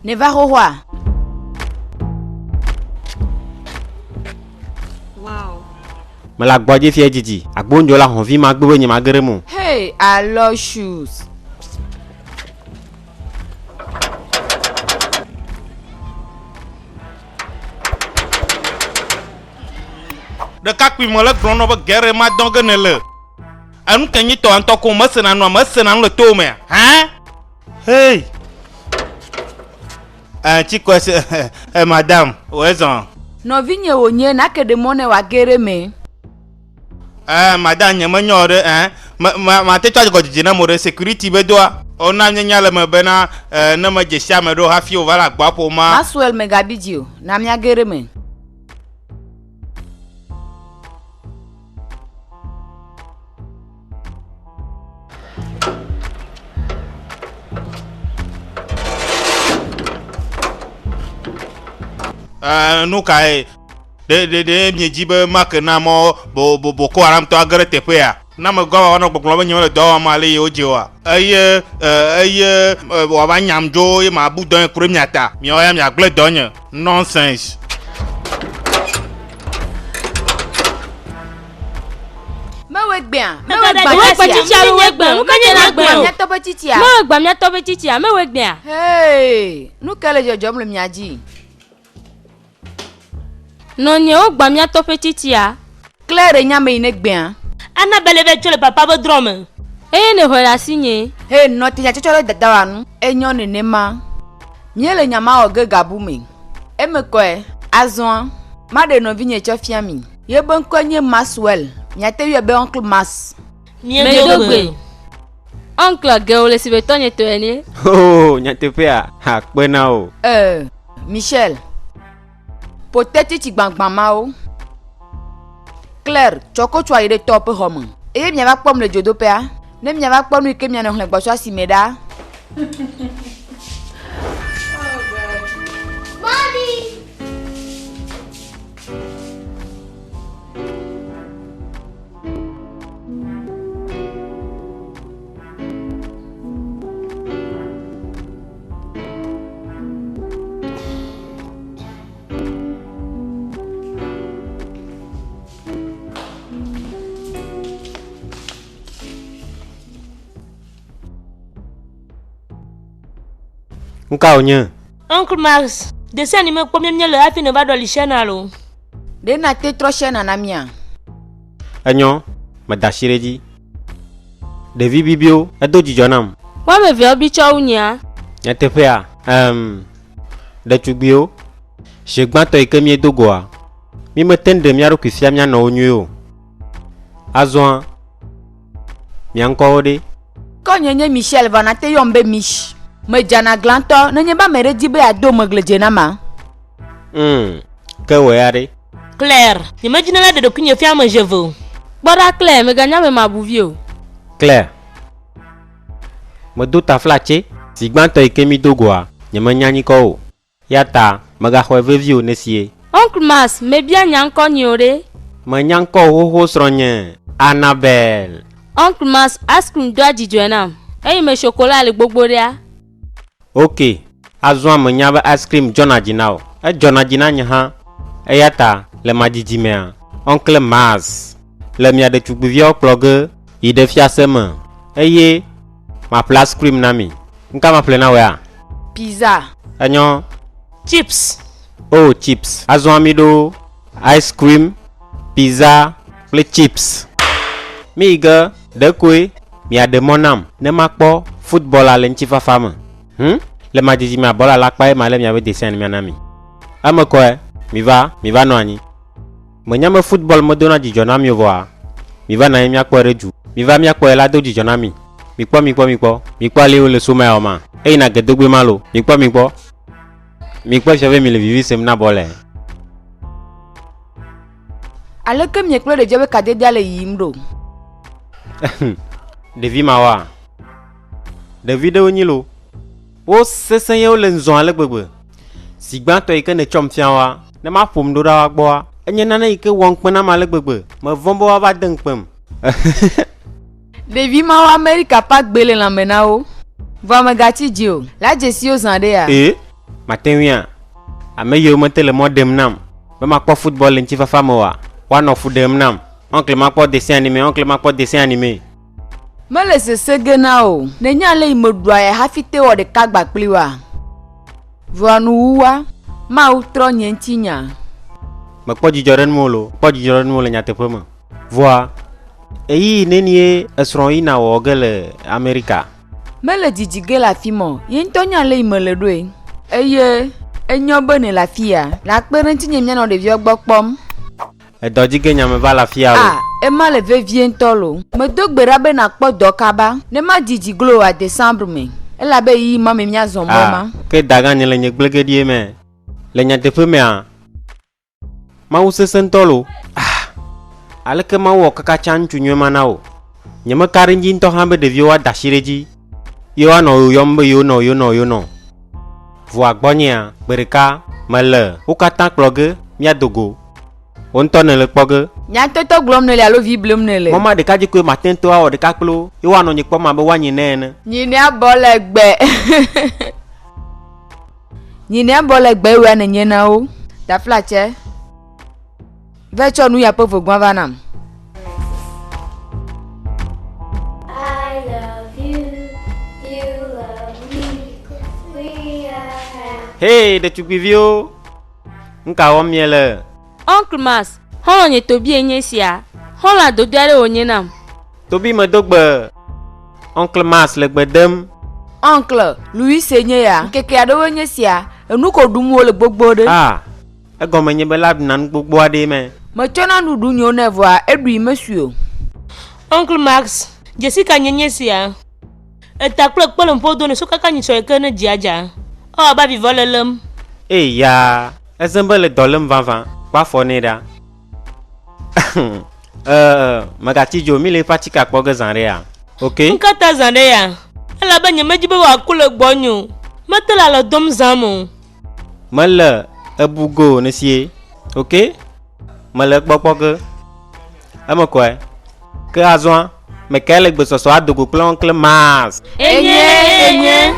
Ne va roa. Wow. Me la gbɔdzi fia dzidzi. Agbonjo la hɔn vi ma gbɛ nye ma gere mo. Hey, I love shoes. De kakui me le gblɔm be gere ma dɔn ge ne le. Enu ke nyi tɔ ŋutɔ ko mesena nu le to me. Hein? Hey. Chikwe madame, où est-ce? No vinye wonye na ke de mone wa gere me. Madame nye me nyo de ma te twa go jiji na mo de security be doa. Ona nyanya le me be na na me jesia me do hafi o vala gba po ma. Maswell me gabidio na mia gere me. Nou ka de mieji be mak na mo Boko Haram to agere tepe ya. Na me gwa wana gbogbo be nyele do ma le oje wa. Eye wa ba nyam jo e ma bu don kure miata. Mi o ya mi agle donye. Nonsense. Mewe gbia. Mewe gbia. Hey, nou kele jojom le miaji. Non nye o gba mia to petit ya. Claire nyame ine gbia. Ana belebe chole papa bo drome. Ne hola sinye. Hey, no ti ya chochole dadawanu. Enyo ne nema. Miele nyama oge gabume. Emekwe azon. Made no vinye chofia mi. Ye bon konye Maswell. Miate yu be Uncle Mas. Medogbe. Uncle geole si betonye to eni. Oh, nyate pe a. Ha kpena o. Michel. Peut-être tu mao. Claire, choko tu as été top homme. Et bien va pas me le jodo pea. Ne bien va pas nous que bien on le bois si meda. Nka onye. Uncle Max, dessin animé comme mieux le hafi ne va dans le channel. De na te trop cher na mia. Enyo, ma dashireji. Devi bibio, edo jijonam. Wa me ve obicha unya. Nyate pe a. De chugbio. Shegban to ikemi edogoa. Mi me tende mi aro kifia mi no onyo. Azwan. Mi anko ode. Ko nyenye Michel va na te yombe mich. Me jana glanto na nyeba mere dibe ado megle jenama. Ke weare. Claire, imagine la de kunye fiama je veux. Bora Claire me ganya me mabuvio. Claire. Me do ta flache. Sigban to ikemi dogoa. Nyema nyanyi ko. Yata, maga khweve vio nesie. Uncle Mas, me bien nyanko nyore. Me nyanko ho sronye. Annabelle. Uncle Mas, ice cream do ajijwenam. Me chocolat le gbogboria. Ok, azwan me nyaba ice cream John Ajinao. John Ajina nyaha. Yata, le majiji mea. Oncle Maz. Le mia de chubivio plogue. Ide fiaseme. Ma place cream nami. Nka ma plena wea. Pizza. Enyo. Chips. Oh, chips. Azwan mido. Ice cream. Pizza. Le chips. Miga. De kwe. Mia de monam. Ne makpo. Football a lenchifa fama. Le majiji ma bola lakpa ma le mi ave dessin mi anami. Ame ko mi va no ani. Mo nyame football mo dona jijona mi voa. Mi va na mi akpo reju. Mi va mi akpo la do jijona mi. Mi kpo le o le soma o ma. Na gedogbe malo. Mi kpo chave mi le vivi sem na bole. Ale ke mi eklo de jobe kade dia le yimdo. Devi mawa. Devi de onyilo. O sesen ye o le nzon ale gbegbe. Sigban to ike ne chom fianwa. Ne ma pom do da wa gbo. Enye nana ike won pon na ma le gbegbe. Me vombo wa ba den pem. Devi ma wa America pa gbele la menao. Va me gati dio. La jesi o zande ya. Matewia. Ame yo mete le modem nam. Be makpo football en chifafa moa. One of dem nam. Oncle makpo dessin animé, oncle makpo dessin animé. Mele se gena o. Nenya le imodua ya hafite o de kagba pliwa. Voanu uwa. Ma utro nyentinya. Makpo jijoren molo. Po jijoren molo nyate pema. Voa. Eyi nenie esron ina wogele Amerika. Mele jijige la fimo. Yentonya le imele doe. Eye. Enyo bene la fia. La kperenti nyemnya no de viogbo Edojige nyame va la fia Ah, Emma le ve vient tolo. Me dogbera be na kpo dokaba. Ne ma jiji glo a décembre me. Ela be yi ma me mia zomboma. Ke daga nyele nyegblege die me. Le nyatepe me a. Ma usesen tolo. Aleke ma wo kaka chanchu nyema na o. Nyeme karinji nto hambe de vio wa dashireji. Yo ano yombe yo no. Vo agbonya bereka mele. Ukata kloge mia dogo. Onto ne le kpoge. Nya toto glom ne le alo vi blom ne le. Mama de kaji ko matin to a o de kaklo. Yo ano nyikpo ma be wanyi ne. Nyine abole gbe. Nyine abole gbe we ne nyena o. Da flache. Ve cho nu ya po vogwan vanam. I love you, you love me, we are happy. Hey, de chukbivio. Nka wo miele. Uncle Mas, hola nye tobi enye sia. Hola do diare onye nam. Tobi me dogbe. Oncle Mas le gbedem. Oncle, Louis senye ya. Keke ado wenye sia. Enu ko dumu le gbogbo de. Ego menye be lab nan gbogbo ade me. Me chona nu du nyo nevoa edu monsieur. Uncle Max, Jessica nyenye sia. Eta klok polon podo ne soka kanyi so ekene jiaja. Oh ba vivolelem. Ya, ezembe le dolem vanvan. Ba foneda. Magati jo mi le fatika kpoge zanre ya. Okay? Nkata zanre ya. Ala ba nye mejibe wa kule gbonyo. Matela la dom zamu. Mele ebugo nesie. Okay? Mele kpoge. Amo kwe. Ke azwan. Mekele gbe soso adogo kle Oncle Mas. Enye.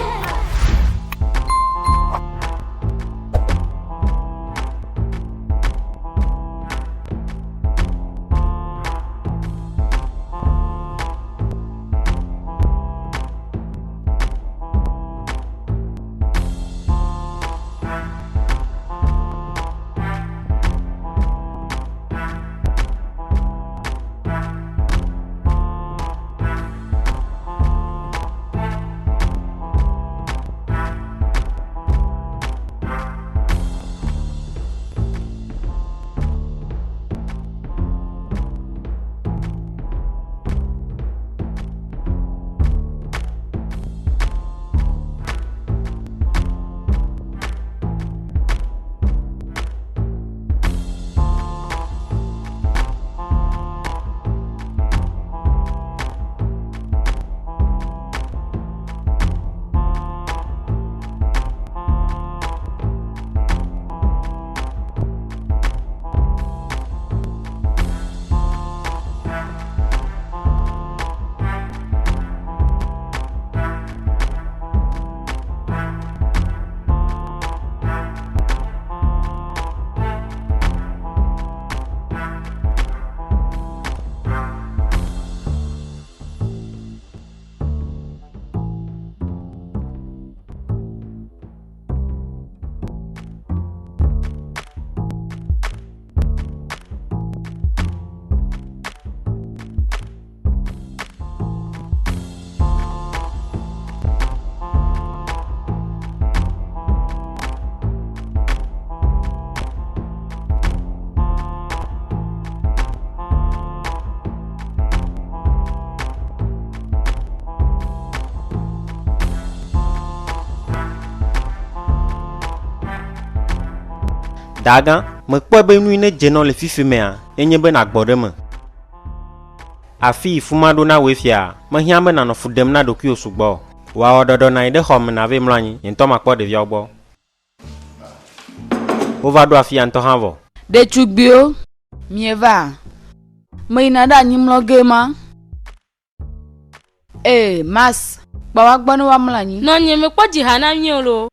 Daga, me kpo be nu ne jeno le fifi me a, enye be na gbode me. Afi fuma do na we fia, me hian be na no fudem na doku osugbo. Wa ododo na ide hom na ve mlanyi, ento makpo de via ogbo. Ova do afi anto hanvo. De chugbio, mieva. Me inada nyimlo gema. Mas, bawa gbonu wa mlanyi. No nye me kwa jihana nyolo.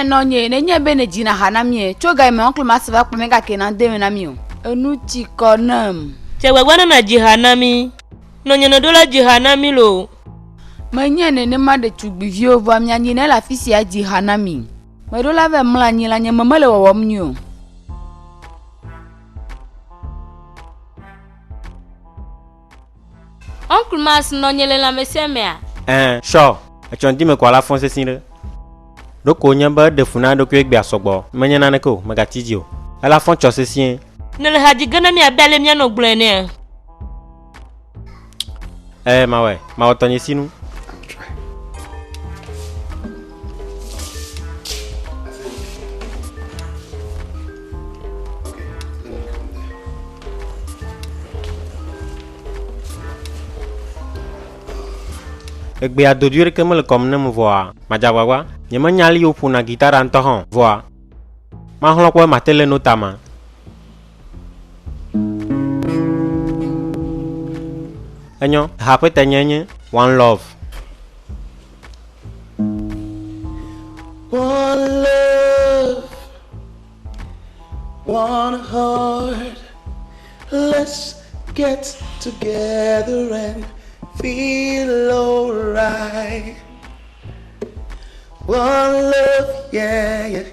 Nonye nenye bene jina hanamie. Choga me Uncle Max va kumega kenan deme na mio. Enu chikonam. Chegwagwana na jihanami. Nonye no dola jihanami lo. Menye nene ma de chugbivio va myanyi ne la fisi ya jihanami. Medola ve mlanyi la nye mamele wa wamnyo. Uncle Mas nonyele la mesemea. Sure. Achondi me kwa la fonse sinde. Doko nyamba de funa doko egbe asogbo. Menye na neko magatiji o. Ala fon chose sien. Nele haji gana ni abdale mi ano glene. Mawe, ma otonye sinu. Egbe adodure ke me le kom ne me voa. Majawagwa, nye me nyali yo puna gitara nto hon voa. Ma hlo kwa ma tele notama. Enyo, hape tenyenye one love. One love, one heart. Let's get together and feel alright. One love, yeah, yeah.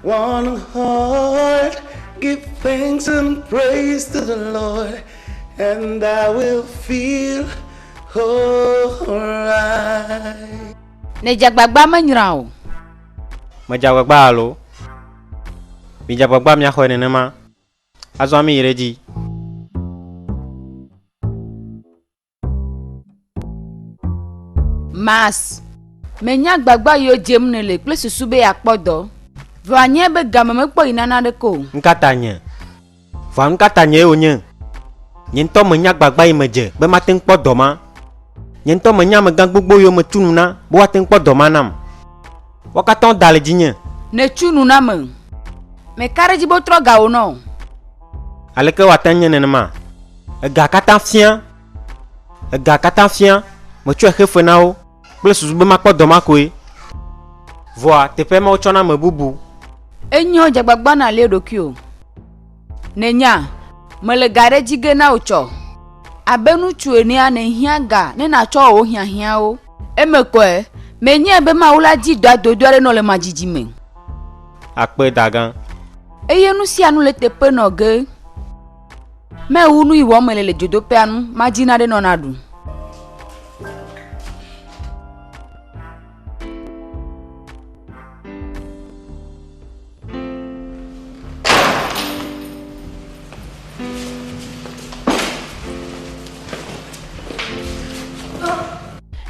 One heart. Give thanks and praise to the Lord, and I will feel alright. Ne jagbagba manyra o. Majawagba alo. Mi jabagba mi akho ne ma. Azo ami ireji. Mas. Menya gbagba yo jem ne le ple susube akpodo. Vanye be game me kpo inana de ko. Nkatanya. Va nkatanya onye. Nyento menya gbagba imeje be matin kpo doma. Nyento menya me gang gbogbo yo me tununa bo watin kpo doma nam. Wakaton dale jinye. Ne chunu na me. Me kareji bo tro ga ono. Aleke watanye ne ma. Ega katan fian. Ega katan fian. Me tu ehefe na o. Ple susube makpo doma koe. Voa tepe ma ochona me bubu. Enyo jagbagba na le dokio. Nenya, me le gare jige na ucho. Abenu chueni ane hiaga ne na cho o hia o. Emekwe, menye be ma ula ji do adodore no le majiji me. Akpe dagan. Eye nu si anu le tepe no ge. Me unu iwo me le jodope anu majina de no nadu.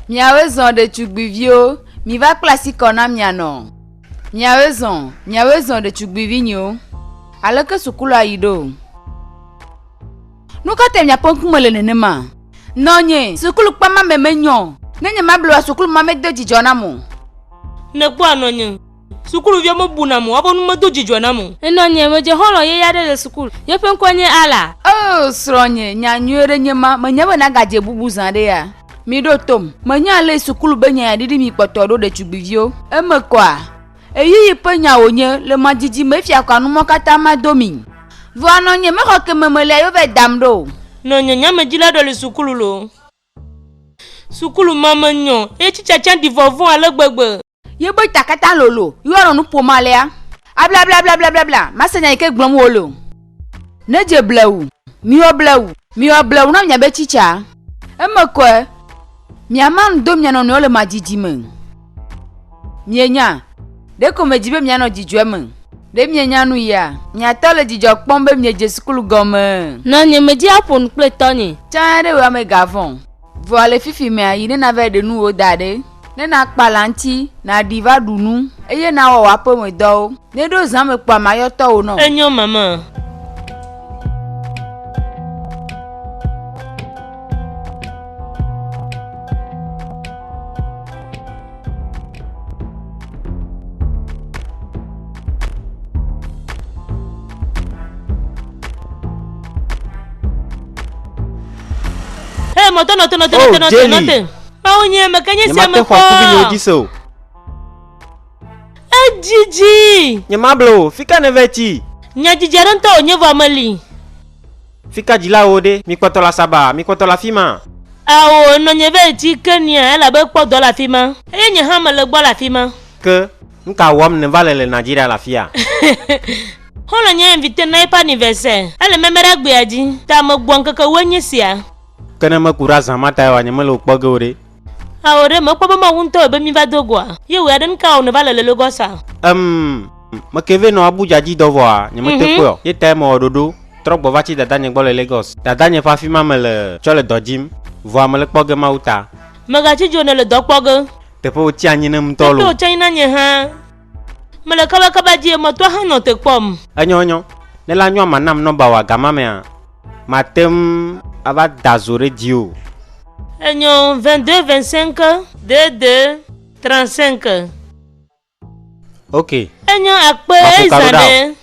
Miawezon de chugbivio, mi va classique na miano. Miawezon de chugbivinyo. Aleke sukulu ayido. Nuka te mia ponku mele nenema. Nonye, sukulu pa ma memenyo. Nenye mablo sukulu ma me doji jona mo. Ne kwa nonye. Sukulu vya mo bunamu, abo nume doji jona mo. Nonye meje holo ye yade de sukulu. Ye pen kwenye ala. Oh, sronye, nyanyere nyema, menyewe na gaje bubu zande ya. Mido tom, menya le sukulu benya ya didi mi kpotoro de chugbivio. Eme kwa. Eyi penya onye le majiji mefia kwa numo kata madomi. Vwa nonye meko ke memele yo ve damdo. Nonye nyame jila do le sukulu lo. Sukulu mama nyo, e chicha chan di vovon ale gbegbe. Ye boy takata lolo, yo aro nu pomale ya. Abla bla bla bla bla bla, masenya ike glom wolo. Neje blewu, miyo blewu na mnyabe chicha. Eme kwa. Miaman do miano no le majiji men. Mienya. Deko mejibe miano jijwe men. De mienya nu ya. Miata le jijo pombe mieje skulu gome. Nonye meji apon kple tony. Chane we ame gavon. Voile fifi me ayi ne na ve de nu o dade. Ne na kpalanti na diva dunu. Eye na wa wapo me do. Ne do zame kwa mayoto o no. Enyo mama. Moto note. Jelly. Maunye makanye Nye siya mate kwa kubi mako. nyoji so. Jiji. Nyamablo, fika neveti. Nya Jiji aronto onye vamali. Fika jila ode, mi kotola saba, mi kotola fima. Awo no nye veti Kenya ela be kpo do la fima. Eye nye ha mele gbo la fima. Ke nka wam ne valele Nigeria la fia. Hono nye invité na ipa anniversaire. Ele memera gbe aji. Ta mo gbon kaka wenye sia. Kana makura zamata wa nyamelo kpogore. Awore mo kpo ma wunto be mi ba dogwa. Ye we aden ka o ne valele Logosa. Makeve no Abuja ji dovoa, nyamete ko. Ye time ododo, trok bovachi dada nye gbole Lagos. Dada nye fa fima mele chole dojim, voa mele kpoge mauta. Magachi jone le dokpoge. Tepo uti anyi ne mtolo. Tepo China nye ha. Mele kaba ji mo to ha no te pom. Anyo. Nela nyo manam no bawa gamamea. Matem ava dazore dio. Enyo 22 25 22 35. Okay. Enyo akpe izade.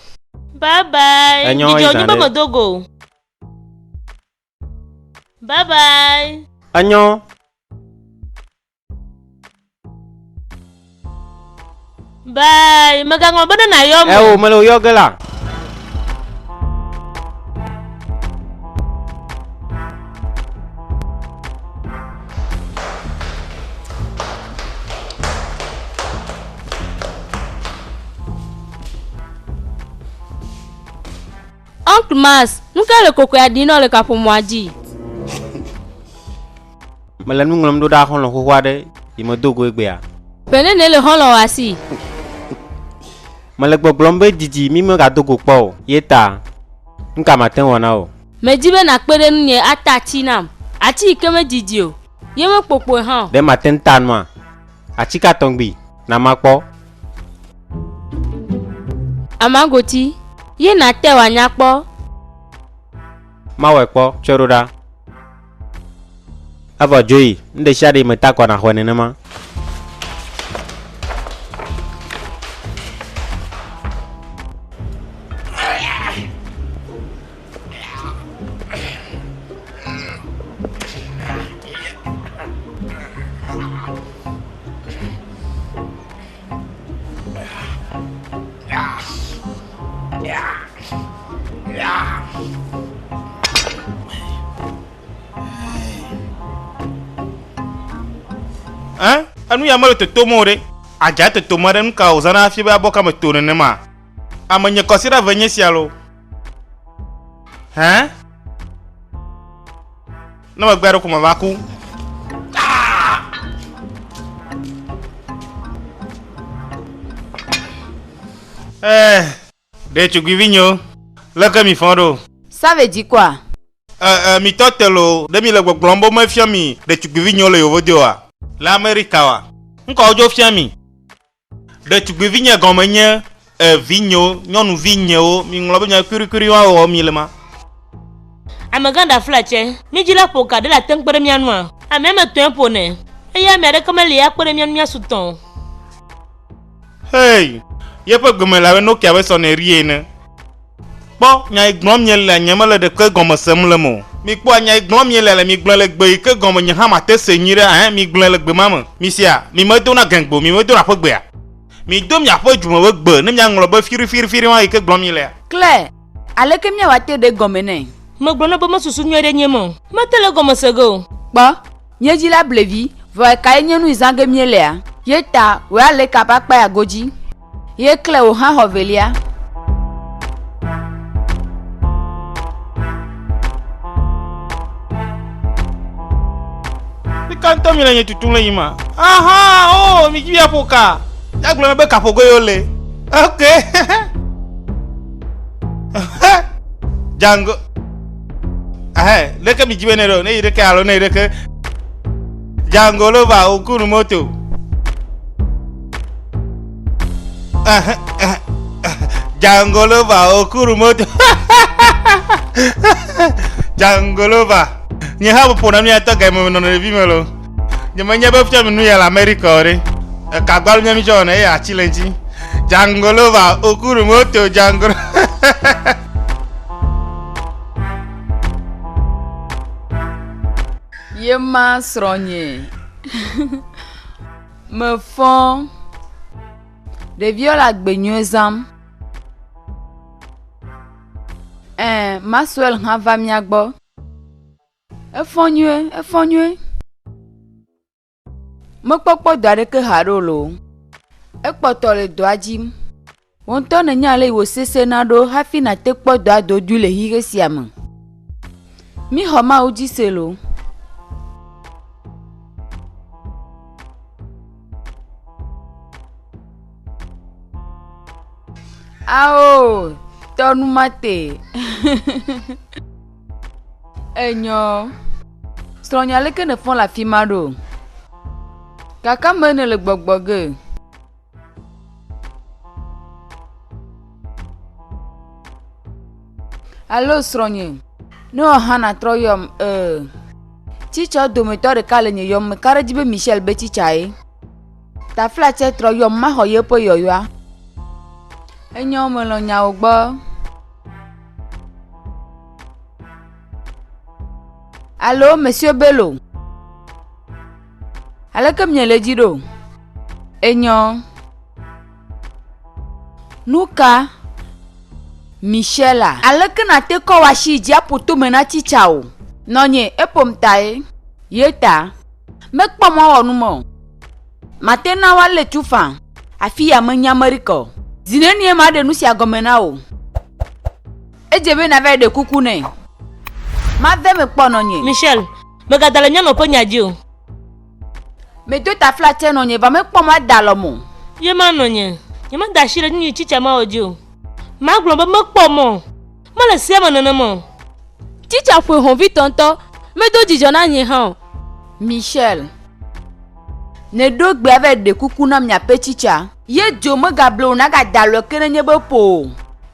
Bye bye. Enyo Dijo izade. nyoba modogo. Bye bye. Anyo. Bye. Magango bana na yomo. Melo yogela. Uncle Mas, nunca le koko ya dino le kapo mwaji. Melen ngulum do da khon lo khwade, imo dogo egbe ya. Pene ne le holo wasi. Malek boblombe didi mi me ga dogo po. Yeta. Nka maten wona o. Mejibe na kpere nye ata chinam. Achi ikeme didio. Yeme popo han. De maten tanwa. Achika tongbi na makpo. Amangoti. Ye na te wanyakpo. Mawe kpo choroda. Ava joyi, nde shade meta kwa na hwane nema. Anu ya malo te tomore. Aja te tomore nka ozana fi ba boka me tone ne ma. Amanye kosira venye sialo. Na magbaro kuma baku. De tu guivinho. Laka mi fondo. Ça veut dire quoi? Mi totelo de mi le gblombo me fiami de tu guivinho le yovodoa. L'Amérique wa. Nko ojo fiami. De tu guivinho gomenye vinho, nyonu vinho, mi nglobo nya kurikuri wa o mi lema. Amaganda flache. Mi jila poka de la teng pere mianwa. Ameme tempo ne. Eya mere kama liya pere mianwa suton. Hey, yepe gomela we no kia we sonnerie ne. Bo nya igbom nye la nyamale de ke gomo semle mo. Mi kpo nya igbom nye la mi gbon le gbe ke gomo nya ha ma te senyire mi gbon le gbe mama. Mi sia, mi me do na gangbo, mi me do na pogbe a. Mi do mi apo jumo we gbe, ne nya nglo be firi wa ke gbom nye le. Claire, aleke mi wate de gomene. Mo gbon bo mo susu nyere nyemo. Ma tele gomo sego. Ba, nyeji la blevi, vo ka nyenu izange miele. Yeta, we ale kapa pa ya goji. Ye Claire o ha hovelia. Kanto mi lenye tutule yima. Aha, oh, mi kiya poka. Ya glo be kapogo yole. Okay. Jango. Leke mi jibe nero, ne ireke alo ne ireke. Jango lo ba okuru moto. Jango lo ba okuru moto. Jango lo ba. Nye ha po na mi ata ga mo no revi melo. Nye manya ba fia mi nu ya la America ore. Ka gbalu nya mi jo na ya challenge. Jangolova okuru moto jangolo. Ye ma sronye. Me fon. Ɖeviwo le agbenyu zam. Maxwell hã va mia gbɔ. Efɔ nyuie. Mekpɔkpɔ dɔ aɖeke ha ɖo lo. Ekpɔtɔ le dɔa dzim. Wontɔ ne nya le wo sese na ɖo hafi na te kpɔ dɔa dodu le hihe sia me. Mi xɔ ma wo dzi se lo. Ao, tɔnu mate. Enyo. Srɔ̃nya leke ne fɔ le afi ma ɖo. Kaka me ne le gbɔgbɔ ge. Alo srɔ̃nye. Ne Hana trɔ yɔm Tsitsa dometɔ ɖeka le nye yɔm me ka ɖe dzi be Michel be tsitsa ye. Tafla tse trɔ yɔm ma xɔ yeƒe yɔyɔa. Enyo me lɔ nyawo gbɔ. Alo Monsieur Bello. Aleke mie le dzi ɖo? Enyo. Nuka Michela. Aleke na te kɔ washi dzi apoto me na tsitsa o. Nɔnye epom ta ye. Ye ta. Mekpɔ mɔ wɔ nu mo. Mate na wa le tufa. Afi ya me nya Amerika. Zinenie ma de nu sia gɔme na o. Edze be na va de kuku ne. Ma ve me kpɔ nɔnye. Michel, me gada le nyɔnu ƒe nya dzi o. Me do ta fla tse nɔnye va me kpɔ ma da lɔ mo. Ye ma nɔnye. Ye ma da shi le nyi tsitsa ma o dzi o. Ma gblɔ be me kpɔ mo. Ma le sia me nene mo. Tsitsa ƒe hɔvi tɔntɔ. Medo dzidzɔ na nye hã o. Michel. Ne do gbe va de kuku na miaƒe tsitsa. Ye dzo me gable na ga da lɔ ke ne nye be po.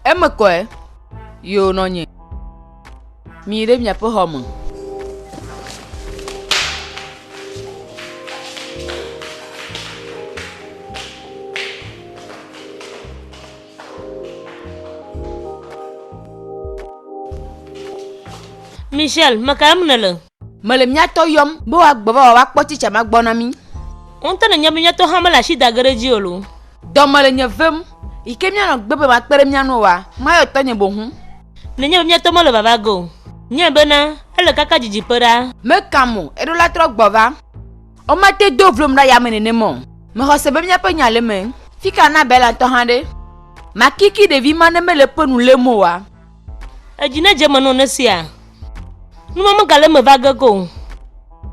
Eme kɔe. Yo nɔnye. Mi ɖe miaƒe xɔ me. Michel, me ka em ne le? Me le miatɔ yɔm be woagbɔ va woakpɔ tsitsa ma gbɔ na mi. Wonte ne nye be miatɔ hã me le asi da ge ɖe dzi o lo. Dɔme le nye vem. Ike mianɔ gbe be ma kpe ɖe mia nu wa. Ma yɔ tɔ nye bohu. Ne nye be miatɔ me le vava ge o. Nye bena ele kaka dzidziƒe ɖa. Mekam o. Eɖo la trɔ gbɔ va. O ma te do vlom ɖa yame nene mo. Me xɔ se be miaƒe nya le me. Fika na bela ŋutɔ hã ɖe. Ma kiki ɖevi ma ne me le ƒe nu le mo wa. Edzi ne dze me no ne sia. Numa me gale me va ge ko.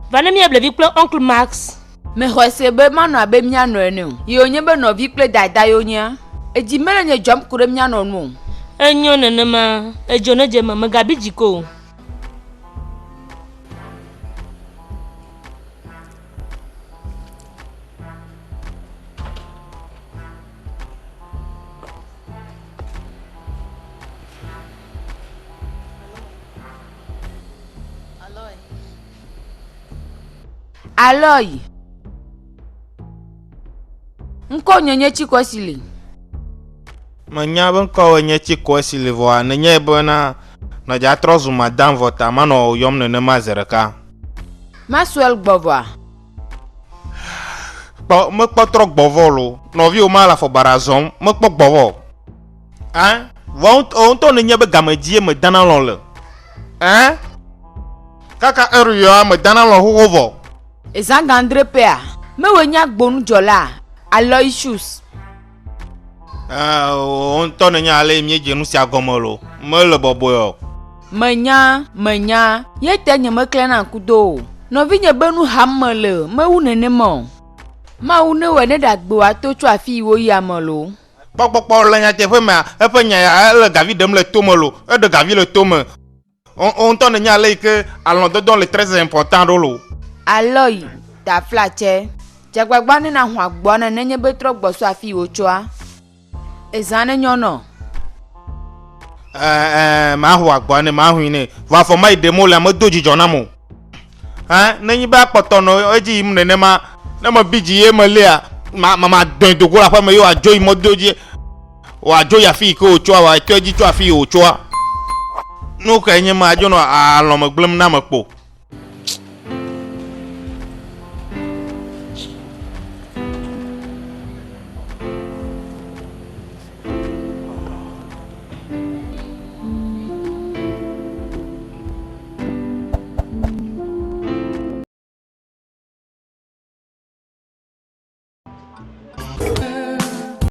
Va ne miablevi kple Uncle Max. Me xɔ se be manɔ abe mianɔ ene o. Yewo nye be nɔvi kple dada yewo nye. Edzi me le nye dzɔm ku ɖe mianɔ nu o. Enyo nenema. Edzo ne dze me megabi dzi ko. Aloy. Nko nyenye chiko sili. Manya be ŋkɔ nye tsikɔ si le vɔa ne nye be na dza trɔ zu madam vɔ ta manɔ yɔm nenema zi ɖeka. Maxwell gbɔvɔa. Kpɔ mekpɔ trɔ gbɔvɔ lo. Nɔviwo ma le afɔbara zɔm mekpɔ gbɔvɔ. Vɔ ŋutɔ ne nye be gamedzi me dana lɔ le. Kaka eruyɔ me dana lɔ xoxo vɔ. Ezã gandre pea. Me wo nya gbonu dzɔla. Aloysius. Ŋutɔ ne nya ale mi dze nu sia gɔme lo. Me le bɔbɔe o. Menya. Ye te nye me klẽ na kudo. Nɔvi nye be nu ham me le. Me wu nenema o. Mawu ne wɔ ne ɖagbe ato tso afi wo yi ame lo. Kpɔkpɔkpɔ le nyateƒe mea eƒe nya ya ele gavi ɖem le tome lo. Eɖe gavi le tome. Ŋutɔ ne nya ale yi ke alɔdɔdɔ le très important ɖo lo. Aloy ta fla tse. Dzagbagba ne na hua gbɔ ne nenye be trɔ gbɔsɔ afi wo tsoa. Ezã ne nyɔnɔ. Ma ho agbɔ ne ma hui ne. Vɔ afɔ ma yi ɖem le ame do dzidzɔ na mo. Nenyi be akpɔtɔ nɔ edzi yim nenema ne me bi dzi ye me lea ma dɔe dogo la ƒe me ye wòadzo yi mɔdo dzi. Wòadzo yi afi yi ke wòtsoa wòatɔ dzi tso afi yi wòtsoa. Nu ke nye ma dzo nɔ alɔ me gblẽm na me kpo.